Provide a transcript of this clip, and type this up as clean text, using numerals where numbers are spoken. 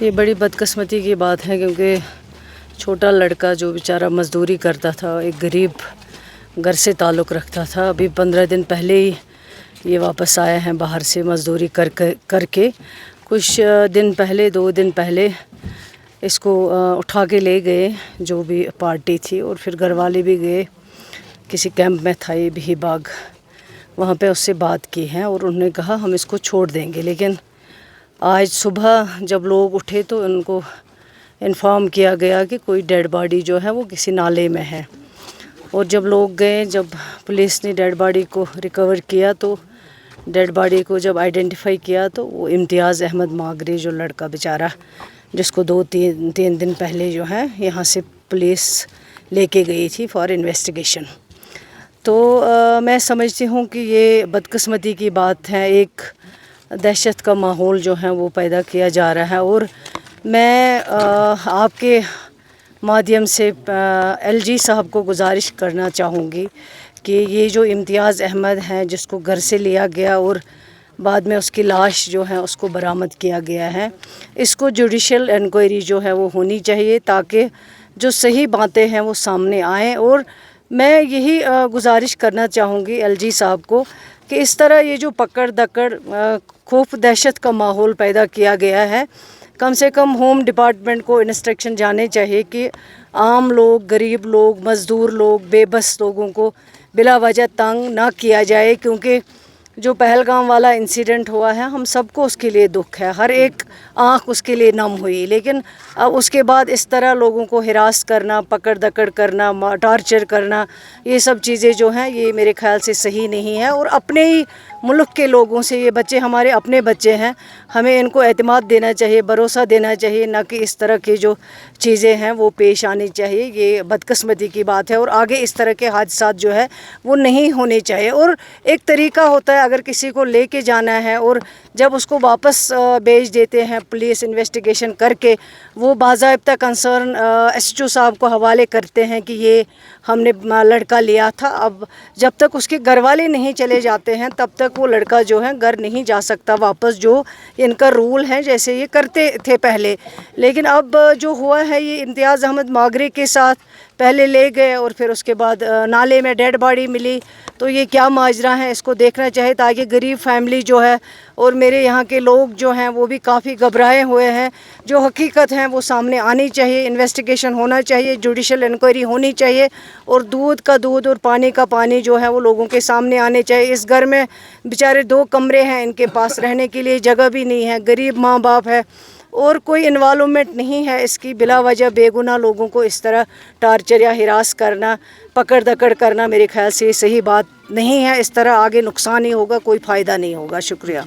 ये बड़ी बदकिस्मती की बात है क्योंकि छोटा लड़का जो बेचारा मज़दूरी करता था, एक गरीब घर से ताल्लुक़ रखता था, अभी 15 दिन पहले ही ये वापस आया है बाहर से मज़दूरी करके। कुछ दिन पहले 2 दिन पहले इसको उठा के ले गए जो भी पार्टी थी, और फिर घर वाले भी गए, किसी कैंप में था ये बिही बाग, वहाँ पे उससे बात की है और उन्होंने कहा हम इसको छोड़ देंगे। लेकिन आज सुबह जब लोग उठे तो उनको इन्फॉर्म किया गया कि कोई डेड बॉडी जो है वो किसी नाले में है। और जब लोग गए, जब पुलिस ने डेड बॉडी को रिकवर किया तो डेड बॉडी को जब आइडेंटिफाई किया तो वो इम्तियाज़ अहमद मागरी जो लड़का बेचारा जिसको 2-3 दिन पहले जो है यहाँ से पुलिस लेके गई थी फॉर इन्वेस्टिगेशन। तो मैं समझती हूँ कि ये बदकिस्मती की बात है, एक दहशत का माहौल जो है वो पैदा किया जा रहा है। और मैं आपके माध्यम से एलजी साहब को गुजारिश करना चाहूँगी कि ये जो इम्तियाज़ अहमद हैं जिसको घर से लिया गया और बाद में उसकी लाश जो है उसको बरामद किया गया है, इसको जुडिशल इंक्वायरी जो है वो होनी चाहिए ताकि जो सही बातें हैं वो सामने आएँ। और मैं यही गुजारिश करना चाहूँगी एलजी साहब को कि इस तरह ये जो पकड़ दकड़ खौफ दहशत का माहौल पैदा किया गया है, कम से कम होम डिपार्टमेंट को इंस्ट्रक्शन जाने चाहिए कि आम लोग, गरीब लोग, मज़दूर लोग, बेबस लोगों को बिला वजह तंग ना किया जाए। क्योंकि जो पहलगाम वाला इंसिडेंट हुआ है हम सबको उसके लिए दुख है, हर एक आँख उसके लिए नम हुई। लेकिन अब उसके बाद इस तरह लोगों को हिरास करना, पकड़ दकड़ करना, टॉर्चर करना, ये सब चीज़ें जो हैं ये मेरे ख्याल से सही नहीं है। और अपने ही मुल्क के लोगों से, ये बच्चे हमारे अपने बच्चे हैं, हमें इनको एतमाद देना चाहिए, भरोसा देना चाहिए, ना कि इस तरह की जो चीज़ें हैं वो पेश आनी चाहिए। ये बदकिस्मती की बात है और आगे इस तरह के हादसात जो है वो नहीं होने चाहिए। और एक तरीका होता है अगर किसी को लेके जाना है और जब उसको वापस भेज देते हैं पुलिस इन्वेस्टिगेशन करके, वो बाज़ाब्ता कंसर्न एसएचओ साहब को हवाले करते हैं कि ये हमने लड़का लिया था। अब जब तक उसके घर वाले नहीं चले जाते हैं तब तक वो लड़का जो है घर नहीं जा सकता वापस, जो इनका रूल है जैसे ये करते थे पहले। लेकिन अब जो हुआ है ये इम्तियाज़ अहमद मागरी के साथ, पहले ले गए और फिर उसके बाद नाले में डेड बॉडी मिली, तो ये क्या माजरा है इसको देखना चाहिए ताकि गरीब फैमिली जो है और मेरे यहाँ के लोग जो हैं वो भी काफ़ी घबराए हुए हैं। जो हकीकत हैं वो सामने आनी चाहिए, इन्वेस्टिगेशन होना चाहिए, जुडिशल इंक्वायरी होनी चाहिए और दूध का दूध और पानी का पानी जो है वो लोगों के सामने आने चाहिए। इस घर में बेचारे 2 कमरे हैं, इनके पास रहने के लिए जगह भी नहीं है, गरीब माँ बाप है और कोई इन्वॉल्वमेंट नहीं है इसकी। बिला वजह बेगुनाह लोगों को इस तरह टार्चर या हिरास करना, पकड़ दकड़ करना मेरे ख्याल से सही बात नहीं है। इस तरह आगे नुकसान ही होगा, कोई फ़ायदा नहीं होगा। शुक्रिया।